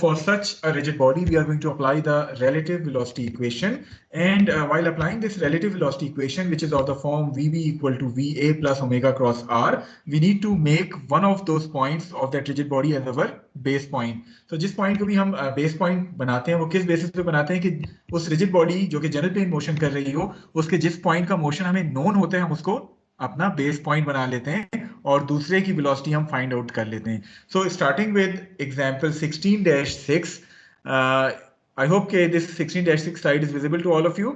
for such a rigid body, we are going to apply the relative velocity equation. And while applying this relative velocity equation, which is of the form Vv equal to Va plus omega cross r, we need to make one of those points of that rigid body as our base point. So जिस point को भी हम base point बनाते हैं, वो किस basis पे बनाते हैं कि उस rigid body जो कि general plane motion कर रही हो, उसके जिस point का motion हमें known होता है, हम उसको अपना बेस पॉइंट बना लेते हैं और दूसरे की वेलोसिटी हम फाइंड आउट कर लेते हैं. So starting with example 16-6, I hope के this 16-6 slide is visible to all of you.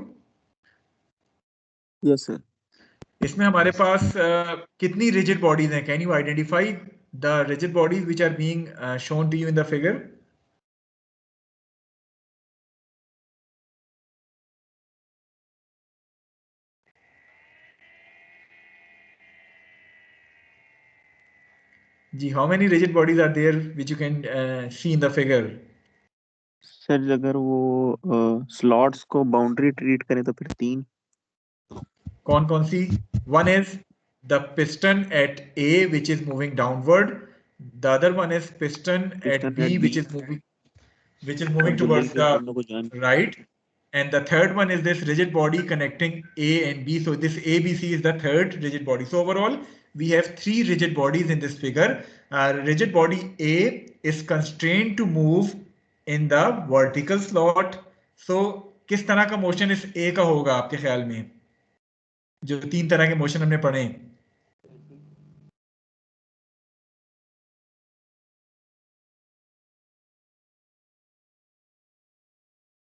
Yes sir. इसमें हमारे पास कितनी रिजिड बॉडीज हैं? Can you identify the rigid bodies which are being shown to you in the figure? जी, how many rigid bodies are there which you can see in the figure? Sir अगर वो slots को boundary treat करें तो फिर 3. कौन कौन सी? One is the piston at A which is moving downward. The other one is piston at B which is moving towards the right. And the third one is this rigid body connecting A and B. So this ABC is the third rigid body. So overall, we have 3 rigid bodies in this figure. Rigid body A is constrained to move in the vertical slot. So किस तरह का motion इस A का होगा आपके ख्याल में? जो 3 तरह के मोशन हमने पढ़े.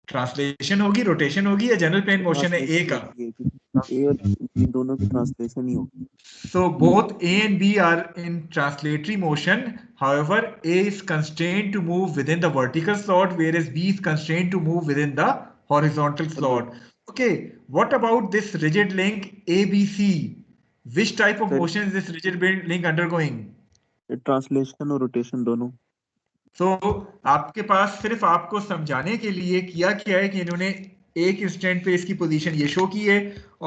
ट्रांसलेशन होगी, रोटेशन होगी या जनरल प्लेन मोशन है ए का? ए और बी दोनों की ट्रांसलेशन ही होगी. So both A and B are in translatory motion. However, A is constrained to move within the vertical slot, whereas B is constrained to move within the horizontal slot. Okay, what about this rigid link ABC? Which type of motion is this rigid link undergoing? Translation और rotation दोनों. So, आपके पास सिर्फ आपको समझाने के लिए किया क्या है कि इन्होंने एक इंस्टेंट पे इसकी पोजीशन ये शो की है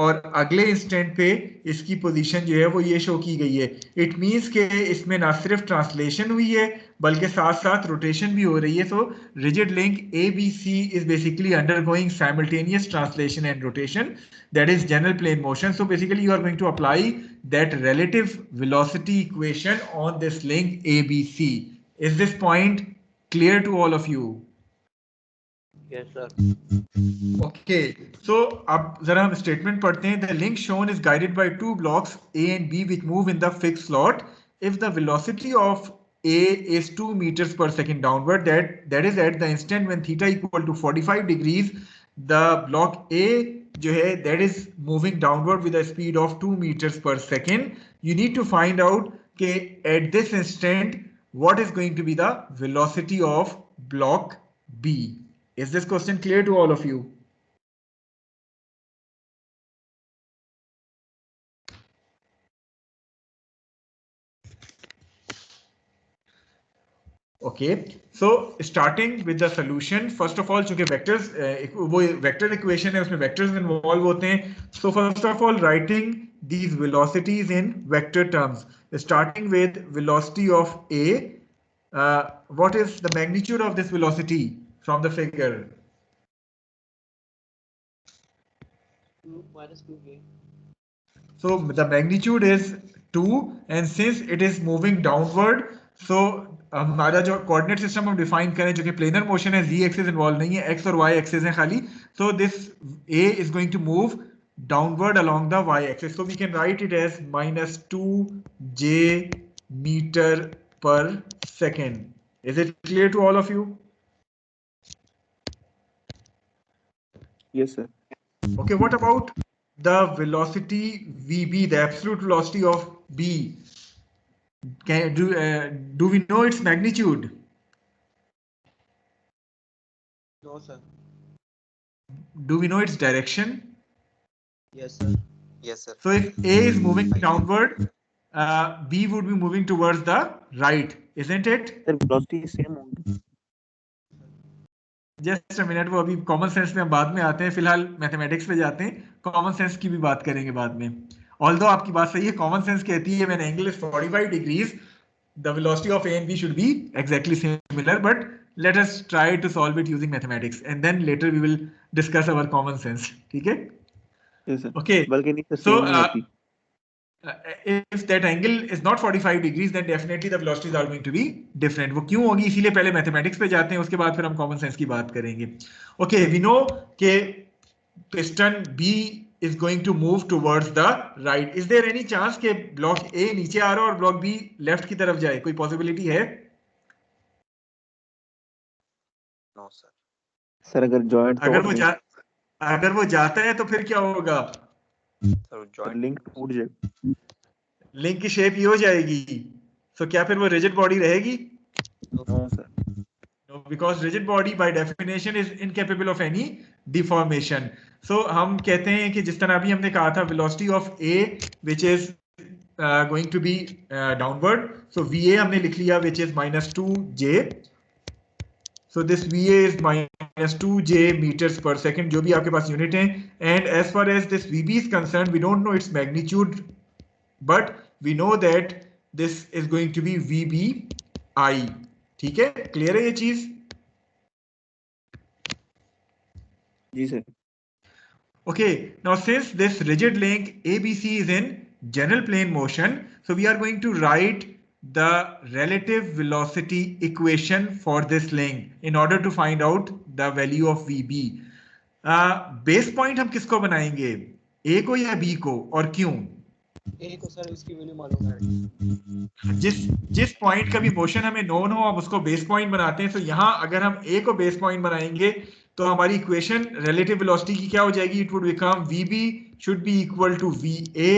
और अगले इंस्टेंट पे इसकी पोजीशन जो है वो ये शो की गई है. इट मींस के इसमें ना सिर्फ ट्रांसलेशन हुई है बल्कि साथ साथ रोटेशन भी हो रही है. So rigid link ABC is basically undergoing simultaneous translation and rotation, that is general plane motion. So basically you are going to apply that relative velocity equation on this link ABC. Is this point clear to all of you? Yes, sir. Okay. So अब जरा हम statement पढ़ते हैं. The link shown is guided by 2 blocks A and B which move in the fixed slot. If the velocity of A is 2 meters per second downward, that is at the instant when theta equal to 45 degrees, the block A जो है that is moving downward with a speed of 2 meters per second. You need to find out कि at this instant what is going to be the velocity of block B. Is this question clear to all of you? Okay, so starting with the solution, first of all चूंकि vectors वो vector equation है उसमें vectors involve होते हैं. So first of all writing these velocities in vector terms, starting with velocity of A. What is the magnitude of this velocity from the figure? 2 minus 2k. So the magnitude is 2 and since it is moving downward, so हमारा जो coordinate system हम define करें जो कि planar motion है, z axis involved नहीं है, x और y axis है खाली. So this A is going to move downward along the y axis. So we can write it as minus 2j meter per second. Is it clear to all of you? Yes, sir. Okay, what about the velocity VB, the absolute velocity of B? Do we know its magnitude? No, sir. Do we know its direction? Yes, sir. Yes, sir. So if A is moving downward, B would be moving towards the right, isn't it? Sir velocity same होगी. Just a minute, वो अभी common sense में हम बाद में आते हैं, फिलहाल मैथमेटिक्स पे जाते हैं. कॉमन सेंस की भी बात करेंगे बाद में. Although आपकी बात सही है, कॉमन सेंस कहती है when angle is 45 degrees, the velocity of A and B should be exactly similar, but let us try to solve it using mathematics and then later we will discuss our common sense. ठीक है? yes sir. Okay. बल्कि नहीं तो So same नहीं आती. if that angle is not 45 degrees, then definitely the velocities are going to be different. वो क्यों होगी, इसीलिए पहले मैथमेटिक्स पे जाते हैं, उसके बाद फिर हम कॉमन सेंस की बात करेंगे. Okay, we know कि piston B is going to move towards the right. Is there any chance कि ब्लॉक A नीचे आ रहा है और ब्लॉक B लेफ्ट की तरफ जाए? कोई पॉसिबिलिटी है? No sir. सर अगर जॉइंट अगर वो जाता है तो फिर क्या होगा? लिंक टूट जाए. लिंक की शेप ये हो जाएगी. So क्या फिर वो रिजिड बॉडी रहेगी? No sir. No, because rigid body by definition is incapable of any deformation. So हम कहते हैं कि जिस तरह अभी हमने कहा था velocity of A which is going to be downward. So VA हमने लिख लिया which is -2J. So this VA is -2J meters per second, जो भी आपके पास यूनिट है. And as far as this VB is concerned, we don't know its magnitude, but we know that this is going to be VBI. ठीक है, clear है ये चीज? जी sir. Okay, now since this rigid link ABC is in general plane motion, so we are going to write the relative velocity equation for this link in order to find out the value of VB. Base point हम किसको बनाएंगे? A को या B को, और क्यों? ए को sir इसकी वैल्यू मालूम है. जिस पॉइंट का भी मोशन हमें नोन हो हम उसको बेस पॉइंट बनाते हैं. तो यहाँ अगर हम A को बेस पॉइंट बनाएंगे तो हमारी इक्वेशन रिलेटिव वेलोसिटी की क्या हो जाएगी? It would become VB should be equal to VA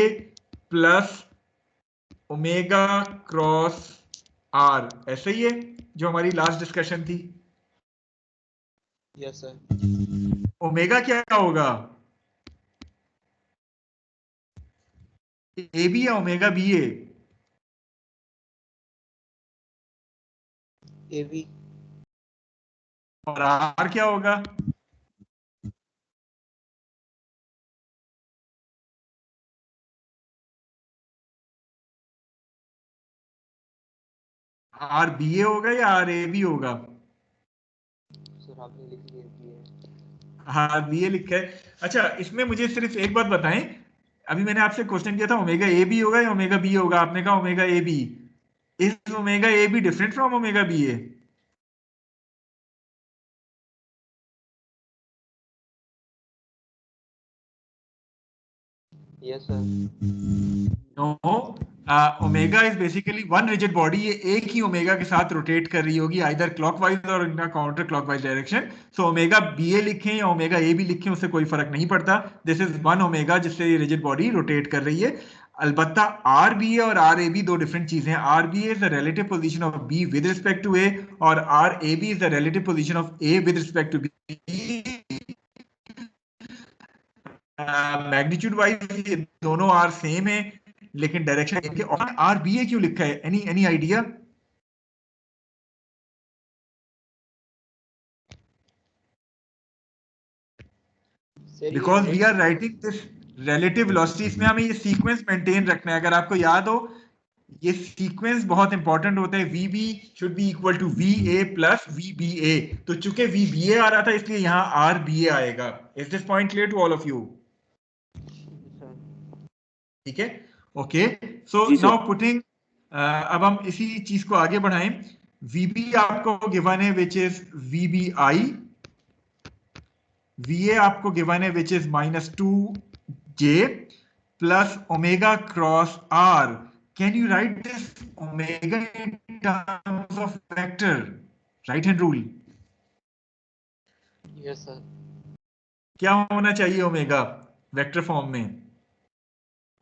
plus omega cross R. ऐसा ही है जो हमारी लास्ट डिस्कशन थी. Yes sir. ओमेगा क्या होगा? AB या ओमेगा BA? एवी. और R क्या होगा? RBA होगा या RAB होगा? सर आपने लिख दिया. हाँ, BA लिखा है. अच्छा, इसमें मुझे सिर्फ एक बात बताएं. अभी मैंने आपसे क्वेश्चन किया था ओमेगा AB होगा या ओमेगा B होगा? आपने कहा omega AB. Is omega AB different from omega BA? Yes sir. No. Omega is basically one rigid body. ये एक ही ओमेगा के साथ रोटेट कर रही होगी आइदर क्लॉकवाइज और in counter clockwise direction. So omega BA लिखें या ओमेगा AB लिखें उससे कोई फर्क नहीं पड़ता. दिस इज वन ओमेगा जिससे ये रिजिड बॉडी रोटेट कर रही है. अलबत्ता RBA और RAB दो डिफरेंट चीजें हैं. RBA is the relative position of B with respect to A और RAB is the relative position of A with respect to B. Magnitude wise ये दोनों R सेम है लेकिन डायरेक्शन इनके. और RBA क्यों लिखा है? Any idea? Because we are writing this relative velocity. इसमें हमें ये सीक्वेंस मेंटेन रखना है. अगर आपको याद हो ये सीक्वेंस बहुत इंपॉर्टेंट होता है. VB should be equal to VA plus VBA. तो चूंकि VBA आ रहा था इसलिए यहाँ RBA आएगा. Is this point clear to all of you? ठीक है. ओके, सो नाउ पुटिंग, अब हम इसी चीज को आगे बढ़ाएं. VB आपको गिवन है विच इज VBI. VA आपको गिवन है which is -2J plus omega cross R. Can you right this omega in terms of vector? Right hand rule. Yes sir. क्या होना चाहिए ओमेगा वेक्टर फॉर्म में?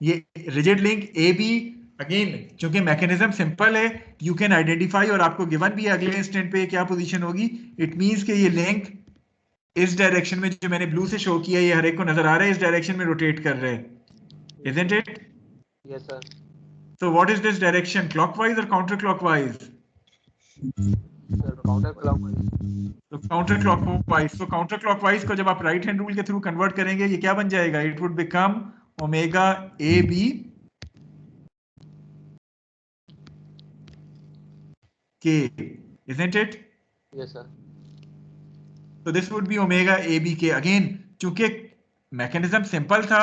ये rigid link AB again चूंकि mechanism simple है you can identify और आपको given भी है अगले इंस्टेंट पे क्या पोजीशन होगी. इट मींस कि ये लिंक इस डायरेक्शन में जो मैंने ब्लू से शो किया ये हर एक को नजर आ रहा है इस डायरेक्शन में रोटेट कर रहे हैं. Isn't it? Yes sir. So what is this direction? Clockwise or counterclockwise? Sir counter clockwise. तो counterclockwise. So counterclockwise को जब आप राइट हैंड रूल के थ्रू कन्वर्ट करेंगे ये क्या बन जाएगा? It would become omega AB K. Isn't it? Yes, sir. So this would be omega ABK. Again, चूंकि मैकेनिज्म सिंपल था,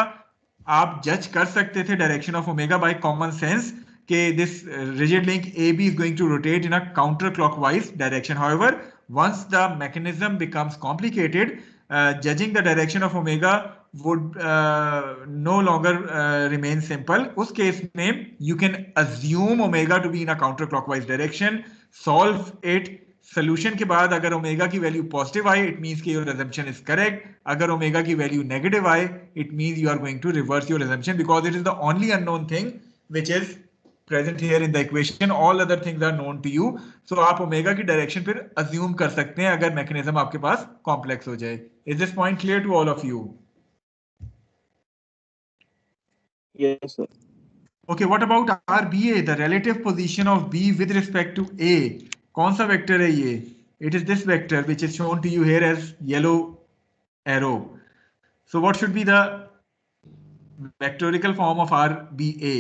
आप जज कर सकते थे direction of omega by common sense कि this rigid link AB is going to rotate in a counterclockwise direction. However, once the mechanism becomes complicated, judging the direction of omega would no longer remain simple. उस case में you can assume omega to be in a counterclockwise direction, solve it. Solution के बाद अगर omega की value positive आए, it means कि your assumption is correct. अगर omega की वैल्यू नेगेटिव आए, it means you are going to reverse your assumption because it is the only unknown thing which is present here in the equation. All other things are known to you. So आप omega की direction फिर assume कर सकते हैं अगर mechanism आपके पास complex हो जाए. Is this point clear to all of you? Yes, sir. Okay, what about RBA, the relative position of B with respect to A? कौन सा वेक्टर है ये? It is this vector which is shown to you here as yellow arrow. So what should be the vectorial form of RBA?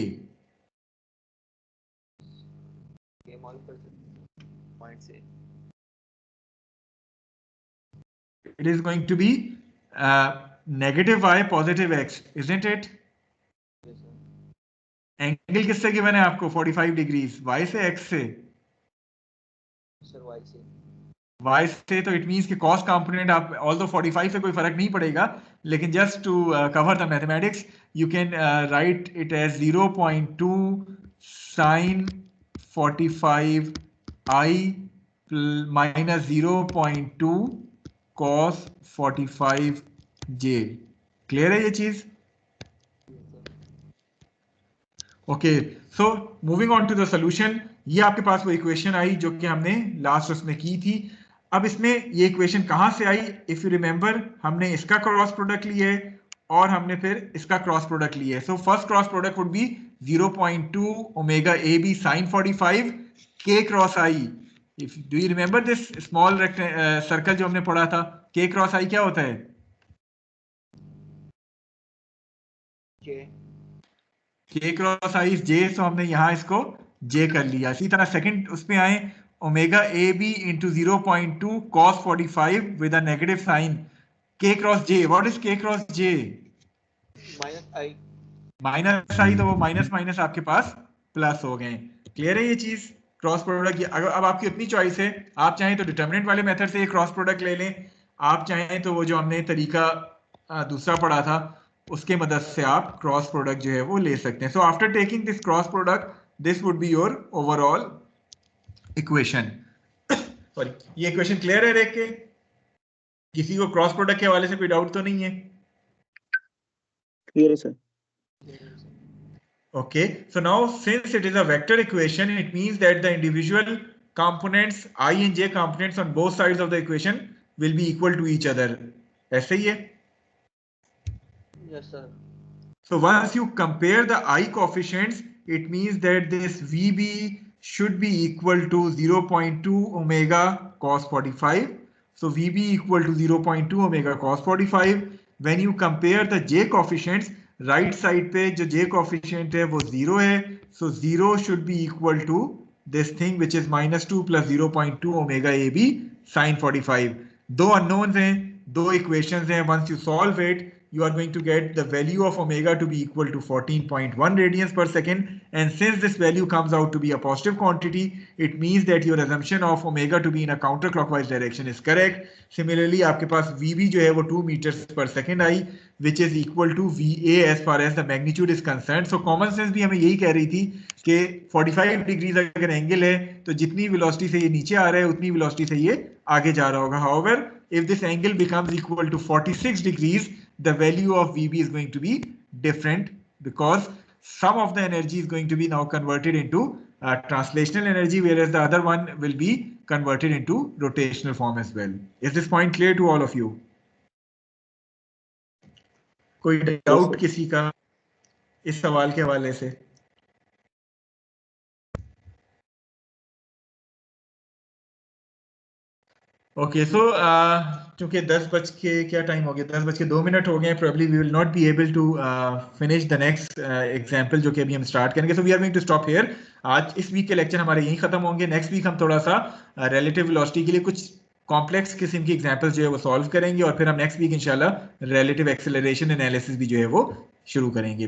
ये मालूम कर सकते point से. It is going to be negative y positive x, isn't it? Yes, sir. Angle किससे given है आपको? 45 degrees. y से x से? Sir, y से. y से, तो इट मींस कि कॉस कंपोनेंट आप ऑल्दो 45 से कोई फर्क नहीं पड़ेगा, लेकिन just to cover the mathematics you can write it as 0.2 sin 45 i minus 0.2 cos 45 j. Clear है ये चीज? Okay, so moving on to the solution. ये आपके पास वो इक्वेशन आई जो कि हमने लास्ट उसमें की थी. अब इसमें ये इक्वेशन कहां से आई? इफ यू रिमेंबर, हमने इसका क्रॉस प्रोडक्ट लिया है और हमने फिर इसका क्रॉस प्रोडक्ट लिया है. So first cross product would be 0.2 omega A B sine 45 के cross i. If do you remember this small circle जो हमने पढ़ा था, के क्रॉस आई क्या होता है? के क्रॉस आई इज जे. सो हमने यहाँ इसको जे कर लिया. इसी तरह सेकंड उस पे आए, omega A B into 0.2 cos 45 with a negative sine, k cross j. What is k cross j? Minus i. Minus i, तो वो माइनस माइनस आपके पास प्लस हो गए. क्लियर है ये चीज? Cross product. अब आपकी अपनी चॉइस है, आप चाहें तो डिटरमिनेंट वाले मेथड से क्रॉस प्रोडक्ट ले लें, आप चाहें तो वो जो हमने तरीका दूसरा पढ़ा था उसके मदद से आप क्रॉस प्रोडक्ट जो है वो ले सकते हैं. So after taking this cross product, this would be your overall equation. Sorry, ये इक्वेशन क्लियर है? देख के किसी को क्रॉस प्रोडक्ट के हवाले से कोई डाउट तो नहीं है? Clear है sir. Okay, so now since it is a vector equation, it means that the individual components I and j components on both sides of the equation will be equal to each other. ऐसे ही है? Yes, sir. So once you compare the I coefficients, it means that this VB should be equal to 0.2 omega cos 45. So VB equal to 0.2 omega cos 45. When you compare the J coefficients, right side पे जो J coefficient है वो 0 है. So 0 should be equal to this thing which is minus 2 plus 0.2 omega AB sin 45. दो unknowns हैं, दो equations हैं. Once you solve it, you are going to get the value of omega to be equal to 14.1 radians per second. And since this value comes out to be a positive quantity, it means that your assumption of omega to be in a counterclockwise direction is correct. Similarly, आपके पास VB जो है वो 2 meters per second I, which is equal to VA as far as the magnitude is concerned. So common sense भी हमें यही कह रही थी कि 45 degrees अगर एंगल है तो जितनी velocity से ये नीचे आ रहा है उतनी velocity से ये आगे जा रहा होगा. However, if this angle becomes equal to 46 degrees, the value of VB is going to be different because some of the energy is going to be now converted into translational energy, whereas the other one will be converted into rotational form as well. Is this point clear to all of you? कोई doubt किसी का इस सवाल के हवाले से? Okay, सो चूंकि 10 बज के क्या टाइम हो गया, 10 बज के 2 मिनट हो गए. Probably we will not be able to finish the next example जो कि अभी हम स्टार्ट करेंगे. So we are going to stop here. आज इस वीक के लेक्चर हमारे यहीं खत्म होंगे. नेक्स्ट वीक हम थोड़ा सा रिलेटिव वेलोसिटी के लिए कुछ कॉम्प्लेक्स किस्म की एग्जांपल्स जो है वो सॉल्व करेंगे और फिर हम नेक्स्ट वीक इंशाल्लाह रिलेटिव एक्सेलरेशन एनालिसिस भी जो है वो शुरू करेंगे।